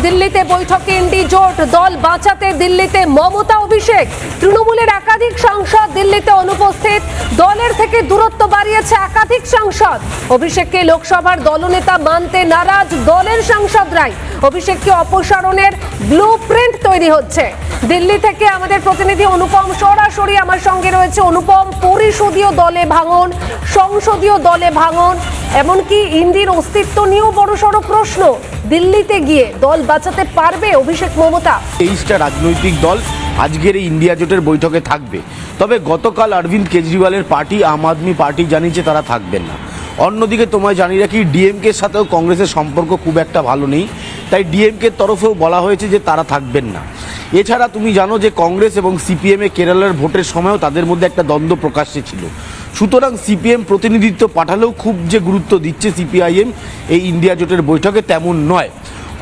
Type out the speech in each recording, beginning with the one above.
দিল্লিতে বৈঠকে ইন্ডি জোট, দল বাঁচাতে দিল্লিতে মমতা অভিষেক। তৃণমূলের একাধিক সাংসদ দিল্লিতে অনুপস্থিত, দলের থেকে দূরত্ব বাড়িয়েছে একাধিক সাংসদ। অভিষেককে লোকসভার দলনেতা মানতে নারাজ দলের সাংসদরাই। অভিষেককে অপসারণের ব্লুপ্রিন্ট তৈরি হচ্ছে। দিল্লি থেকে আমাদের প্রতিনিধি অনুপম সরাসরি আমার সঙ্গে রয়েছে। অনুপম, পরিষদীয় দলে ভাঙন, সংসদীয় দলে ভাঙন, এমনকি ইন্ডির অস্তিত্ব নিয়েও বড়সড় প্রশ্ন। দিল্লিতে গিয়ে দল বাঁচাতে পারবে অভিষেক মমতা? 23টা রাজনৈতিক দল আজকের এই ইন্ডিয়া জোটের বৈঠকে থাকবে, তবে গতকাল অরবিন্দ কেজরিওয়ালের পার্টি আম আদমি পার্টি জানিয়েছে তারা থাকবেন না। অন্যদিকে তোমায় জানিয়ে রাখি, ডিএমকের সাথেও কংগ্রেসের সম্পর্ক খুব একটা ভালো নেই, তাই ডিএমকের তরফেও বলা হয়েছে যে তারা থাকবেন না। এছাড়া তুমি জানো যে কংগ্রেস এবং সিপিএমে কেরালার ভোটের সময়ও তাদের মধ্যে একটা দ্বন্দ্ব প্রকাশ্যে ছিল। সুতরাং সিপিএম প্রতিনিধিত্ব পাঠালেও খুব যে গুরুত্ব দিচ্ছে সিপিআইএম এই ইন্ডিয়া জোটের বৈঠকে তেমন নয়।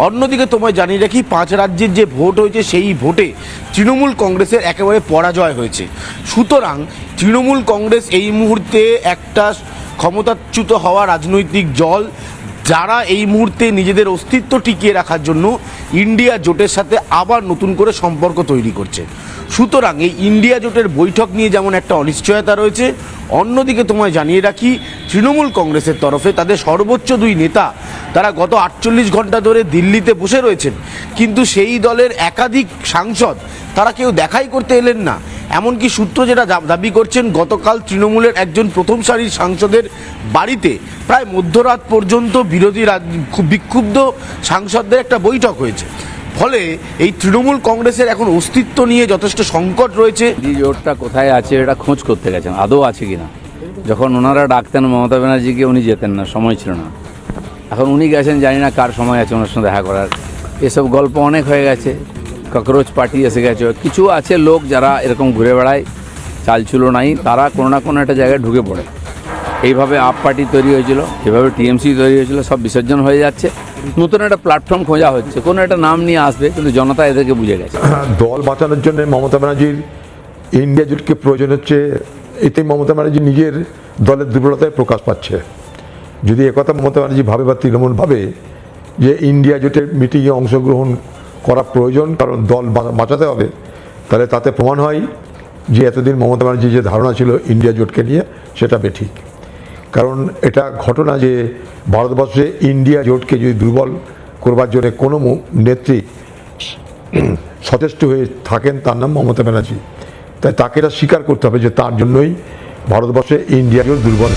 অন্যদিকে তোমায় জানিয়ে রাখি, 5 রাজ্যের যে ভোট হয়েছে সেই ভোটে তৃণমূল কংগ্রেসের একেবারে পরাজয় হয়েছে। সুতরাং তৃণমূল কংগ্রেস এই মুহূর্তে একটা ক্ষমতাচ্যুত হওয়া রাজনৈতিক দল, যারা এই মুহূর্তে নিজেদের অস্তিত্ব টিকিয়ে রাখার জন্য ইন্ডিয়া জোটের সাথে আবার নতুন করে সম্পর্ক তৈরি করছে। সুতরাং এই ইন্ডিয়া জোটের বৈঠক নিয়ে যেমন একটা অনিশ্চয়তা রয়েছে, অন্যদিকে তোমায় জানিয়ে রাখি তৃণমূল কংগ্রেসের তরফে তাদের সর্বোচ্চ 2 নেতা তারা গত 48 ঘন্টা ধরে দিল্লিতে বসে রয়েছেন, কিন্তু সেই দলের একাধিক সাংসদ তারা কেউ দেখাই করতে এলেন না। এমনকি সূত্র যেটা দাবি করছেন, গতকাল তৃণমূলের একজন প্রথম সারির সাংসদের বাড়িতে প্রায় মধ্যরাত পর্যন্ত বিরোধী বিক্ষুব্ধ সাংসদদের একটা বৈঠক হয়েছে। ফলে এই তৃণমূল কংগ্রেসের এখন অস্তিত্ব নিয়ে যথেষ্ট সংকট রয়েছে। এই জোটটা কোথায় আছে এটা খোঁজ করতে গেছেন, আদৌ আছে কিনা। যখন ওনারা ডাকতেন মমতা ব্যানার্জিকে, উনি যেতেন না, সময় ছিল না। এখন উনি গেছেন, জানি না কার সময় আছে ওনার সঙ্গে দেখা করার। এসব গল্প অনেক হয়ে গেছে, ককরোচ পার্টি এসে গেছে। কিছু আছে লোক যারা এরকম ঘুরে বেড়ায়, চালচুলো নাই, তারা কোনো না কোনো একটা জায়গায় ঢুকে পড়ে। এইভাবে আপ পার্টি তৈরি হয়েছিল, এভাবে টিএমসি তৈরি হয়েছিল, সব বিসর্জন হয়ে যাচ্ছে। নতুন একটা প্ল্যাটফর্ম খোঁজা হচ্ছে, কোনো একটা নাম নিয়ে আসবে, কিন্তু জনতা এদেরকে বুঝে গেছে। দল বাঁচানোর জন্য মমতা ব্যানার্জির ইন্ডিয়া জোটকে প্রয়োজন হচ্ছে। এতে মমতা ব্যানার্জি নিজের দলের দুর্বলতায় প্রকাশ পাচ্ছে। যদি একথা মমতা ব্যানার্জি ভাবে বা তৃণমূল ভাবে যে ইন্ডিয়া জোটের মিটিংয়ে অংশগ্রহণ করা প্রয়োজন, কারণ দল বাঁচাতে হবে, তাহলে তাতে প্রমাণ হয় যে এতদিন মমতা ব্যানার্জির যে ধারণা ছিল ইন্ডিয়া জোটকে নিয়ে, সেটা বেঠিক। কারণ এটা ঘটনা যে ভারতবর্ষে ইন্ডিয়া জোটকে যদি দুর্বল করবার জন্য কোনো নেত্রী সচেষ্ট হয়ে থাকেন, তার নাম মমতা ব্যানার্জি। তাই তাকে এটা স্বীকার করতে হবে যে তার জন্যই ভারতবর্ষে ইন্ডিয়া জোট দুর্বল।